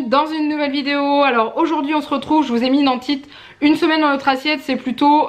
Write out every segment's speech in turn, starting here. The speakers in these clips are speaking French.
dans une nouvelle vidéo. Alors aujourd'hui on se retrouve, je vous ai mis dans le titre une semaine dans notre assiette, c'est plutôt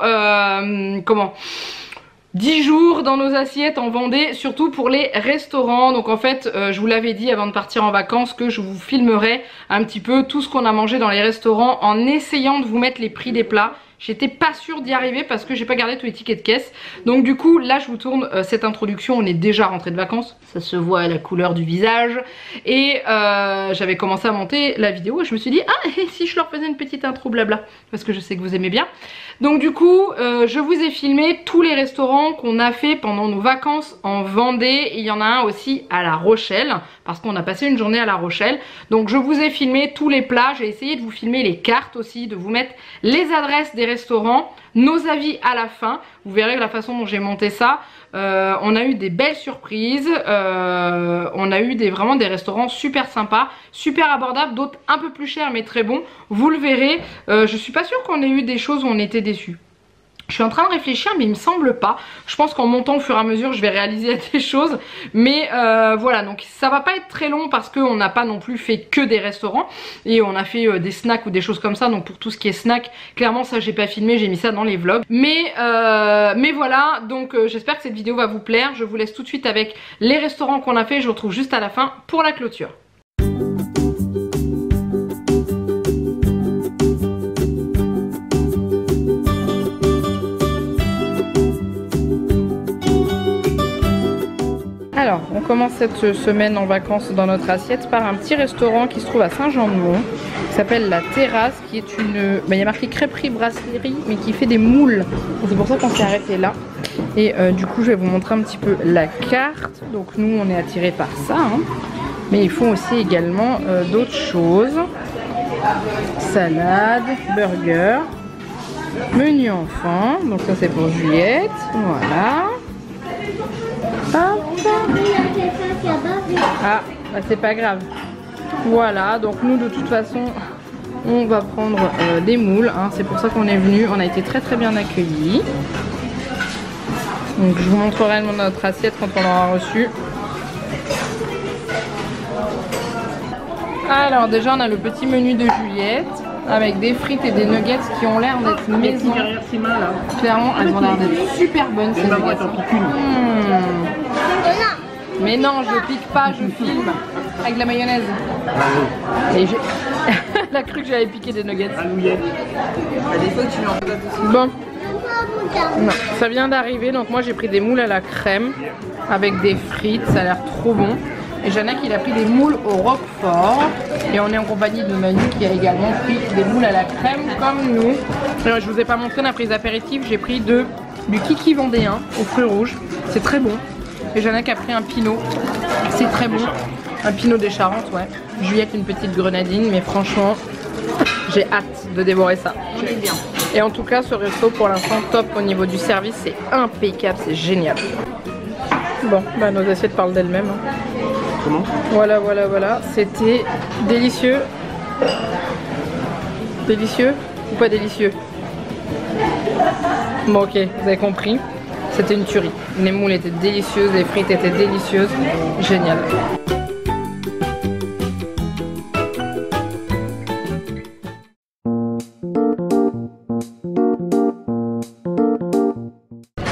10 jours dans nos assiettes en Vendée, surtout pour les restaurants. Donc en fait je vous l'avais dit avant de partir en vacances que je vous filmerai un petit peu tout ce qu'on a mangé dans les restaurants en essayant de vous mettre les prix des plats. J'étais pas sûre d'y arriver parce que j'ai pas gardé tous les tickets de caisse. Donc du coup là je vous tourne cette introduction. On est déjà rentré de vacances, ça se voit à la couleur du visage. Et j'avais commencé à monter la vidéo et je me suis dit ah, et si je leur faisais une petite intro blabla, parce que je sais que vous aimez bien. Donc du coup je vous ai filmé tous les restaurants qu'on a fait pendant nos vacances en Vendée. Et il y en a un aussi à La Rochelle, parce qu'on a passé une journée à La Rochelle. Donc je vous ai filmé tous les plats, j'ai essayé de vous filmer les cartes aussi, de vous mettre les adresses des restaurants, nos avis à la fin. Vous verrez la façon dont j'ai monté ça. On a eu des belles surprises, on a eu vraiment des restaurants super sympas, super abordables, d'autres un peu plus chers mais très bons. Vous le verrez. Je suis pas sûre qu'on ait eu des choses où on était déçus. Je suis en train de réfléchir mais il me semble pas. Je pense qu'en montant au fur et à mesure je vais réaliser des choses. Mais voilà, donc ça va pas être très long parce qu'on n'a pas non plus fait que des restaurants. Et on a fait des snacks ou des choses comme ça. Donc pour tout ce qui est snack, clairement ça j'ai pas filmé, j'ai mis ça dans les vlogs. Mais voilà, donc j'espère que cette vidéo va vous plaire. Je vous laisse tout de suite avec les restaurants qu'on a fait. Je vous retrouve juste à la fin pour la clôture. Alors, on commence cette semaine en vacances dans notre assiette par un petit restaurant qui se trouve à Saint-Jean-de-Mont, qui s'appelle La Terrasse, qui est une... il y a marqué crêperie brasserie, mais qui fait des moules. C'est pour ça qu'on s'est arrêté là. Et du coup, je vais vous montrer un petit peu la carte. Donc nous, on est attirés par ça, hein. Mais ils font aussi également d'autres choses. Salade, burger, menu enfant. Donc ça, c'est pour Juliette. Voilà. Hop. Ah, bah c'est pas grave. Voilà, donc nous de toute façon on va prendre des moules, hein. C'est pour ça qu'on est venu. On a été très bien accueillis. Donc je vous montrerai notre assiette quand on l'aura reçu. Alors déjà on a le petit menu de Juliette avec des frites et des nuggets qui ont l'air d'être maison. Clairement elles ont l'air d'être super bonnes ces nuggets. Mais non, je pique pas, je filme avec de la mayonnaise. Et j'ai... Elle a cru que j'avais piqué des nuggets. Bon, non, ça vient d'arriver, donc moi j'ai pris des moules à la crème avec des frites, ça a l'air trop bon. Et Janek il a pris des moules au roquefort. Et on est en compagnie de Manu qui a également pris des moules à la crème comme nous. Alors, je vous ai pas montré, on a pris des apéritifs, j'ai pris du kiki vendéen aux fruits rouges, c'est très bon. Et Janek a pris un pinot, c'est très bon, un pinot des Charentes, ouais. Juliette une petite grenadine, mais franchement, j'ai hâte de dévorer ça. Bien. Et en tout cas, ce resto pour l'instant top au niveau du service, c'est impeccable, c'est génial. Bon, bah nos assiettes parlent d'elles-mêmes. Hein. Comment ? Voilà, c'était délicieux. Délicieux ou pas délicieux? Bon ok, vous avez compris. C'était une tuerie. Les moules étaient délicieuses, les frites étaient délicieuses. Génial.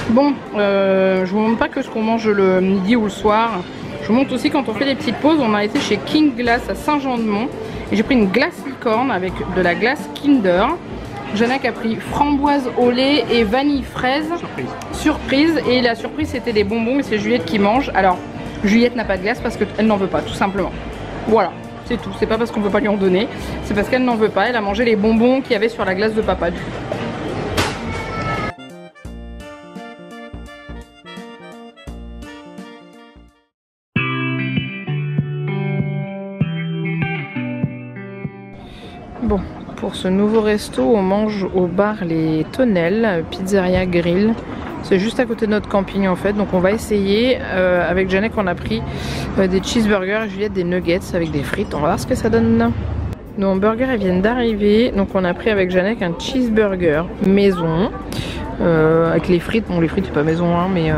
Bon, je vous montre pas que ce qu'on mange le midi ou le soir. Je vous montre aussi quand on fait des petites pauses. On a été chez King Glass à Saint-Jean-de-Mont. Et j'ai pris une glace licorne avec de la glace Kinder. Janek a pris framboise au lait et vanille fraise. Surprise. Et la surprise c'était des bonbons et c'est Juliette qui mange. Alors Juliette n'a pas de glace parce qu'elle n'en veut pas tout simplement. Voilà, c'est tout. C'est pas parce qu'on veut pas lui en donner. C'est parce qu'elle n'en veut pas. Elle a mangé les bonbons qu'il y avait sur la glace de papa. Bon, pour ce nouveau resto, on mange au bar Les Tonnelles, pizzeria grill. C'est juste à côté de notre camping en fait, donc on va essayer. Avec Janek, on a pris des cheeseburgers et Juliette des nuggets avec des frites. On va voir ce que ça donne. Nos hamburgers ils viennent d'arriver, donc on a pris avec Janek un cheeseburger maison avec les frites. Bon, les frites c'est pas maison, hein, mais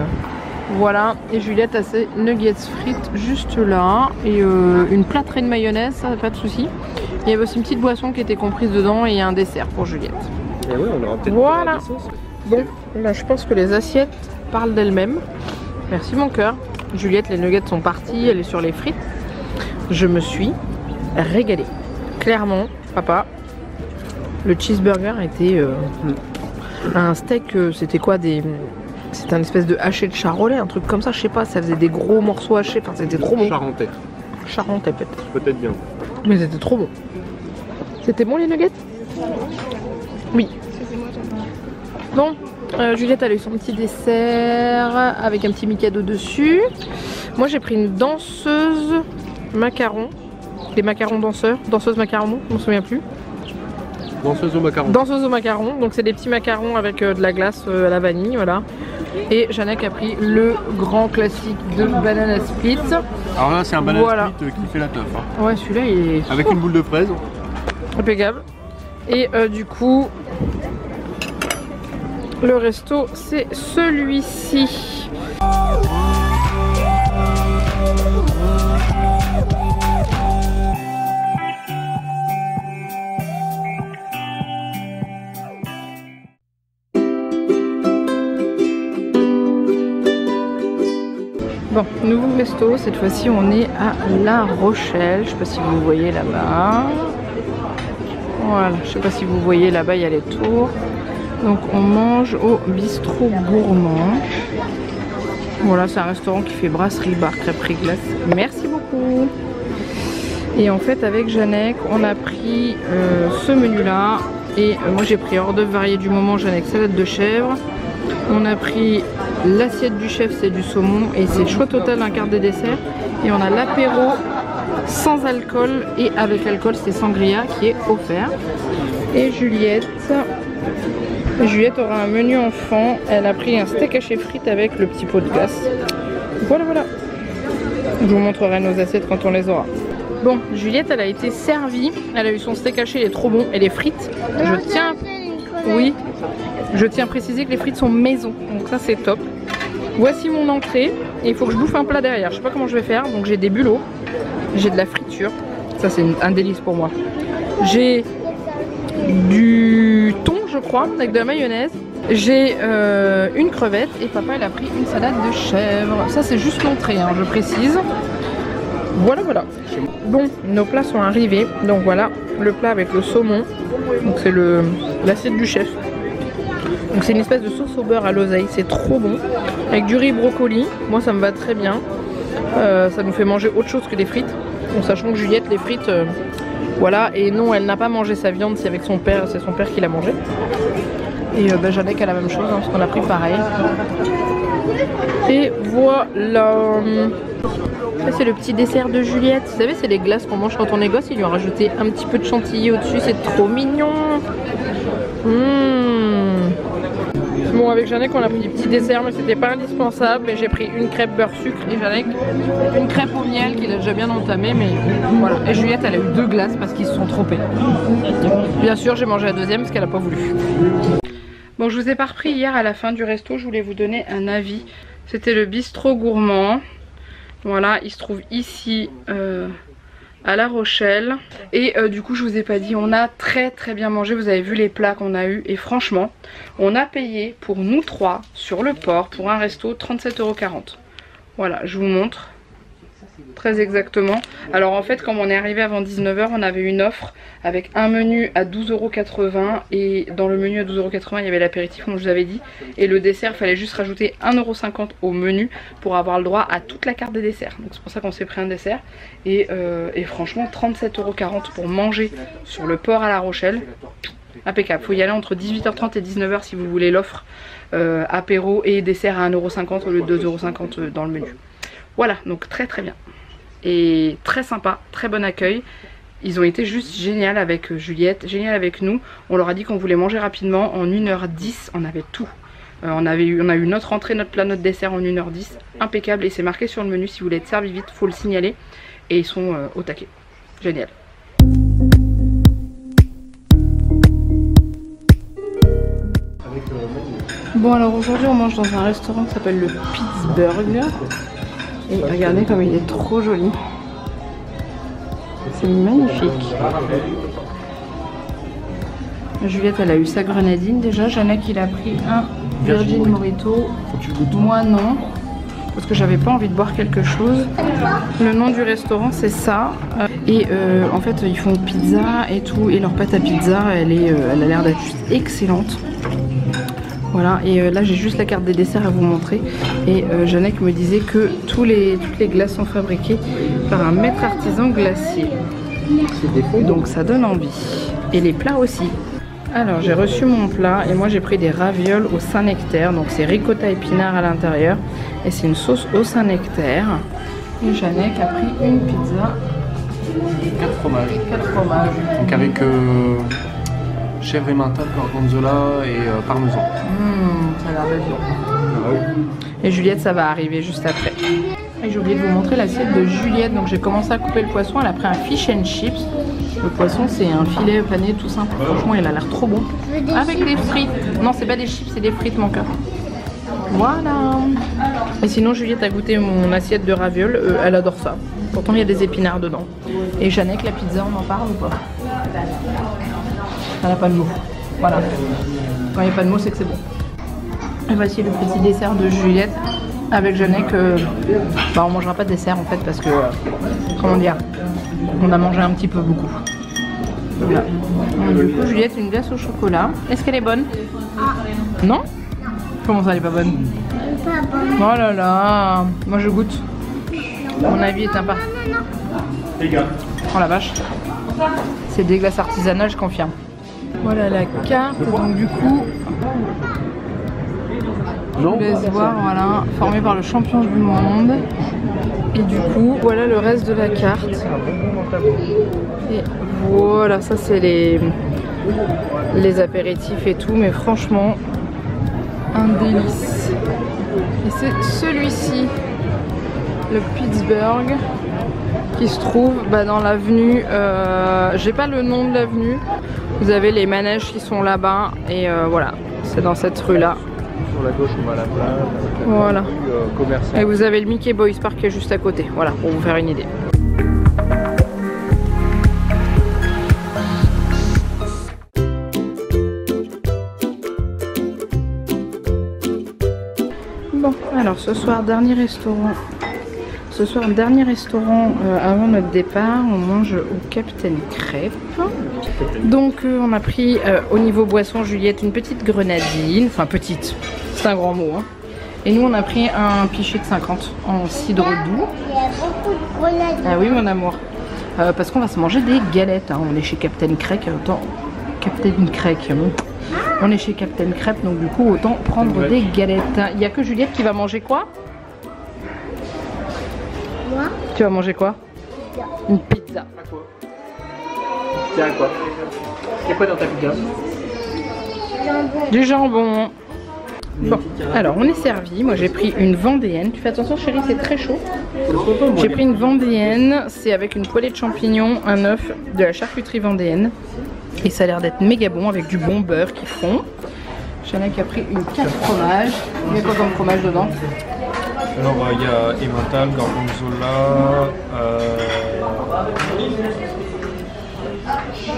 voilà. Et Juliette a ses nuggets frites juste là et une plâtrée de mayonnaise, ça pas de souci. Il y avait aussi une petite boisson qui était comprise dedans et un dessert pour Juliette. Et ouais, on aura peut-être voilà. des sauces. Bon, là je pense que les assiettes parlent d'elles-mêmes. Merci mon cœur. Juliette, les nuggets sont partis, elle est sur les frites. Je me suis régalée. Clairement, papa, le cheeseburger était un steak, c'était quoi des... C'était un espèce de haché de charolais, un truc comme ça, je sais pas, ça faisait des gros morceaux hachés, enfin c'était trop bon. Charentais. Charentais peut-être. Peut-être bien. Mais c'était trop bon. C'était bon les nuggets? Oui. Bon, Juliette elle a eu son petit dessert avec un petit Mikado dessus. Moi j'ai pris une danseuse macaron. Les macarons danseurs, danseuse macaron, je m'en souviens plus. Danseuse au macaron. Danseuse au macaron, donc c'est des petits macarons avec de la glace à la vanille, voilà. Et Janek a pris le grand classique de banana split. Alors là c'est un banana split qui fait la teuf. Hein. Ouais, celui-là il est... Avec une boule de fraise. Impeccable. Et du coup, le resto c'est celui-ci. Bon, nouveau resto, cette fois-ci on est à La Rochelle, je sais pas si vous voyez là-bas. Voilà, je sais pas si vous voyez là-bas, il y a les tours. Donc on mange au bistrot gourmand. Voilà, c'est un restaurant qui fait brasserie, bar, crêperie, glace. Merci beaucoup. Et en fait avec Janek, on a pris ce menu-là. Et moi j'ai pris hors d'œuvre varié du moment, Janek salade de chèvre. On a pris l'assiette du chef, c'est du saumon et c'est choix total un quart de dessert. Et on a l'apéro sans alcool et avec alcool, c'est sangria qui est offert. Et Juliette aura un menu enfant. Elle a pris un steak haché frites avec le petit pot de glace. Voilà, voilà. Je vous montrerai nos assiettes quand on les aura. Bon, Juliette, elle a été servie. Elle a eu son steak haché, il est trop bon. Et les frites, je tiens à préciser que les frites sont maison. Donc ça, c'est top. Voici mon entrée. Et il faut que je bouffe un plat derrière. Je sais pas comment je vais faire. Donc j'ai des bulots. J'ai de la friture. Ça, c'est un délice pour moi. J'ai du thon, je crois, avec de la mayonnaise. J'ai une crevette. Et papa, il a pris une salade de chèvre. Ça, c'est juste l'entrée, hein, je précise. Voilà, voilà. Bon, nos plats sont arrivés. Donc voilà, le plat avec le saumon. Donc c'est l'assiette du chef. Donc c'est une espèce de sauce au beurre à l'oseille. C'est trop bon. Avec du riz brocoli. Moi, ça me va très bien. Ça nous fait manger autre chose que des frites. En sachant que Juliette, les frites, voilà. Et non, elle n'a pas mangé sa viande. C'est avec son père. C'est son père qui l'a mangé. Et Janek a la même chose, hein, parce qu'on a pris pareil. Et voilà. Ça c'est le petit dessert de Juliette. Vous savez, c'est les glaces qu'on mange quand on est gosse. Ils lui ont rajouté un petit peu de chantilly au-dessus. C'est trop mignon. Bon, avec Janek on a pris des petits desserts, mais c'était pas indispensable. Et j'ai pris une crêpe beurre sucre et Janek une crêpe au miel qu'il a déjà bien entamée. Mais voilà. Et Juliette, elle a eu 2 glaces parce qu'ils se sont trompés. Bien sûr, j'ai mangé la deuxième parce qu'elle a pas voulu. Bon, je vous ai pas repris hier à la fin du resto. Je voulais vous donner un avis. C'était le bistrot gourmand. Voilà, il se trouve ici à La Rochelle. Et du coup, je vous ai pas dit, on a très bien mangé. Vous avez vu les plats qu'on a eu. Et franchement, on a payé pour nous 3 sur le port pour un resto 37,40 €. Voilà, je vous montre. Très exactement. Alors en fait, comme on est arrivé avant 19 h, on avait une offre avec un menu à 12,80 € et dans le menu à 12,80 € il y avait l'apéritif comme je vous avais dit, et le dessert, il fallait juste rajouter 1,50 € au menu pour avoir le droit à toute la carte des desserts. Donc c'est pour ça qu'on s'est pris un dessert et franchement 37,40 € pour manger sur le port à La Rochelle, impeccable. Faut y aller entre 18 h 30 et 19 h si vous voulez l'offre apéro et dessert à 1,50 € au lieu de 2,50 € dans le menu. Voilà, donc très bien. Et très sympa, très bon accueil. Ils ont été juste génial avec Juliette, génial avec nous. On leur a dit qu'on voulait manger rapidement. En 1h10, on avait tout. On a eu notre entrée, notre plat, notre dessert en 1h10. Impeccable. Et c'est marqué sur le menu, si vous voulez être servi vite, faut le signaler. Et ils sont au taquet. Génial. Bon, alors aujourd'hui on mange dans un restaurant qui s'appelle le Pittsburgh. Et regardez comme il est trop joli. C'est c'est magnifique. Juliette, elle a eu sa grenadine déjà. Jeannette, il a pris un Virgin Morito. Moi, non. Parce que j'avais pas envie de boire quelque chose. Le nom du restaurant, c'est ça. Et en fait, ils font pizza et tout. Et leur pâte à pizza, elle a l'air d'être juste excellente. Voilà, et là j'ai juste la carte des desserts à vous montrer. Et Jeannette me disait que toutes les glaces sont fabriquées par un maître artisan glacier. Donc ça donne envie. Et les plats aussi. Alors j'ai reçu mon plat et moi j'ai pris des ravioles au Saint-Nectaire. Donc c'est ricotta épinard à l'intérieur. Et c'est une sauce au Saint-Nectaire. Et Jeannette a pris une pizza. 4 fromages. 4 fromages. Donc avec chèvre emmental, gorgonzola et parmesan. Ça a l'air d'être bon. Et Juliette, ça va arriver juste après. Et j'ai oublié de vous montrer l'assiette de Juliette. Donc j'ai commencé à couper le poisson. Elle a pris un fish and chips. Le poisson, c'est un filet pané tout simple. Franchement, il a l'air trop bon. Avec des frites. Non, c'est pas des chips, c'est des frites, mon cœur. Voilà. Et sinon, Juliette a goûté mon assiette de ravioles. Elle adore ça. Pourtant, il y a des épinards dedans. Et Jeannette, la pizza, on en parle ou pas? Elle n'a pas de mots. Voilà. Quand il n'y a pas de mots, c'est que c'est bon. Et voici le petit dessert de Juliette avec Jeannette. On mangera pas de dessert en fait parce que, comment dire, on a mangé un petit peu beaucoup. Voilà. Du coup, Juliette, une glace au chocolat. Est-ce qu'elle est bonne? Non? Comment ça, elle est pas bonne? Oh là là. Moi, je goûte. Mon avis est imparfait. Oh la vache. C'est des glaces artisanales, je confirme. Voilà la carte, donc du coup, je vous laisse voir, voilà, formé par le champion du monde. Et du coup, voilà le reste de la carte. Et voilà, ça c'est les apéritifs et tout, mais franchement, un délice. Et c'est celui-ci, le Pittsburgh, qui se trouve dans l'avenue, j'ai pas le nom de l'avenue. Vous avez les manèges qui sont là-bas et voilà, c'est dans cette rue-là. Sur la gauche, on va à la plage. Voilà. Commerçante. Et vous avez le Mickey Boys Park qui est juste à côté. Voilà, pour vous faire une idée. Bon, alors ce soir, dernier restaurant. Ce soir, dernier restaurant avant notre départ, on mange au Captain Crêpe. Donc on a pris au niveau boisson, Juliette, une petite grenadine, enfin petite, c'est un grand mot. Hein. Et nous on a pris un pichet de 50 en cidre doux. Il y a beaucoup de grenadines. Ah oui mon amour, parce qu'on va se manger des galettes. Hein. On est chez Captain Crêpe, autant Captain Crêpe. On est chez Captain Crêpe, donc du coup autant prendre des galettes. Il n'y a que Juliette qui va manger quoi? Moi? Tu vas manger quoi? Une pizza. Tiens, quoi? Il y a quoi dans ta pizza? Du jambon. Bon, alors on est servi. Moi j'ai pris une vendéenne. Tu fais attention chérie, c'est très chaud. J'ai pris une vendéenne. C'est avec une poêlée de champignons, un œuf, de la charcuterie vendéenne. Et ça a l'air d'être méga bon avec du bon beurre qui fond. Jeannette a pris une 4 fromages. Il y a quoi comme fromage dedans? Alors il y a emmental, gorgonzola,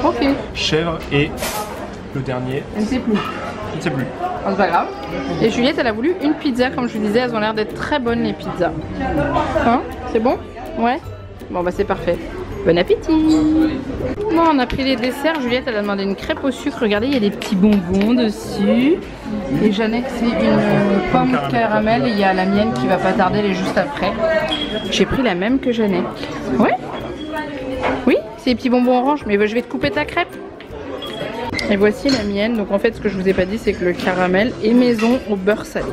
Ok. chèvre et le dernier, Elle ne sait plus. je ne sais plus. Oh, c'est pas grave. Et Juliette, elle a voulu une pizza, comme je vous disais, elles ont l'air d'être très bonnes les pizzas. Hein? C'est bon? Ouais? Bon bah c'est parfait. Bon appétit! Bon, on a pris les desserts. Juliette, elle a demandé une crêpe au sucre. Regardez, il y a des petits bonbons dessus. Et Jeannette, c'est une pomme caramel. Et il y a la mienne qui va pas tarder, elle est juste après. J'ai pris la même que Jeannette. Ouais? Oui? C'est les petits bonbons orange. Mais je vais te couper ta crêpe. Et voici la mienne. Donc en fait, ce que je vous ai pas dit, c'est que le caramel est maison au beurre salé.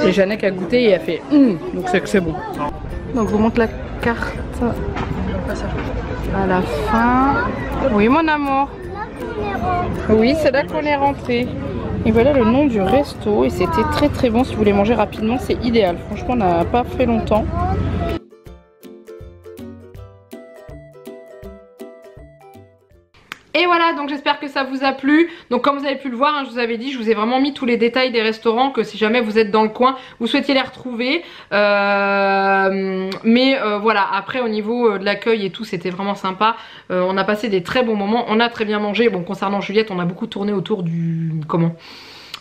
Et Jeannette a goûté et a fait donc c'est que c'est bon. Donc je vous montre la carte à la fin. Oui mon amour. Oui, c'est là qu'on est rentré. Et voilà le nom du resto. Et c'était très très bon. Si vous voulez manger rapidement, c'est idéal. Franchement, on n'a pas fait longtemps. Et voilà, donc j'espère que ça vous a plu. Donc comme vous avez pu le voir, hein, je vous avais dit, je vous ai vraiment mis tous les détails des restaurants, que si jamais vous êtes dans le coin, vous souhaitiez les retrouver. Voilà, après au niveau de l'accueil et tout, c'était vraiment sympa. On a passé des très bons moments, on a très bien mangé. Bon, concernant Juliette, on a beaucoup tourné autour du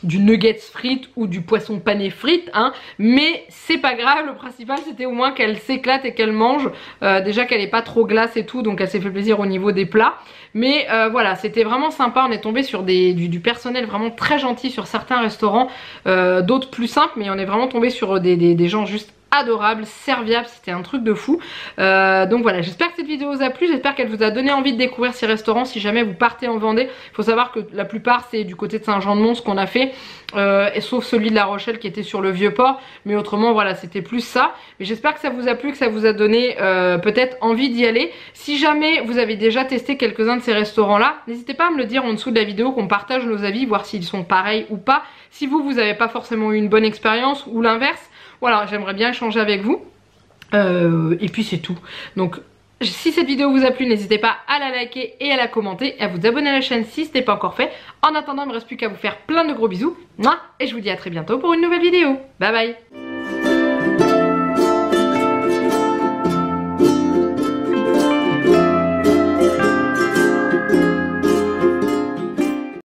nuggets frites ou du poisson pané frites, hein, mais c'est pas grave, le principal c'était au moins qu'elle s'éclate et qu'elle mange, déjà qu'elle est pas trop glace et tout, donc elle s'est fait plaisir au niveau des plats, mais voilà, c'était vraiment sympa. On est tombé sur du personnel vraiment très gentil sur certains restaurants, d'autres plus simples, mais on est vraiment tombé sur des gens juste adorable, serviable, c'était un truc de fou. Donc voilà, j'espère que cette vidéo vous a plu, j'espère qu'elle vous a donné envie de découvrir ces restaurants si jamais vous partez en Vendée. Il faut savoir que la plupart c'est du côté de Saint-Jean-de-Mont qu'on a fait, et sauf celui de La Rochelle qui était sur le Vieux-Port, mais autrement voilà, c'était plus ça. Mais j'espère que ça vous a plu, que ça vous a donné peut-être envie d'y aller. Si jamais vous avez déjà testé quelques-uns de ces restaurants là, n'hésitez pas à me le dire en dessous de la vidéo, qu'on partage nos avis, voir s'ils sont pareils ou pas. Si vous n'avez pas forcément eu une bonne expérience ou l'inverse, voilà, j'aimerais bien échanger avec vous. Et puis c'est tout. Donc si cette vidéo vous a plu, n'hésitez pas à la liker et à la commenter et à vous abonner à la chaîne si ce n'est pas encore fait. En attendant, il ne me reste plus qu'à vous faire plein de gros bisous. Et je vous dis à très bientôt pour une nouvelle vidéo. Bye bye.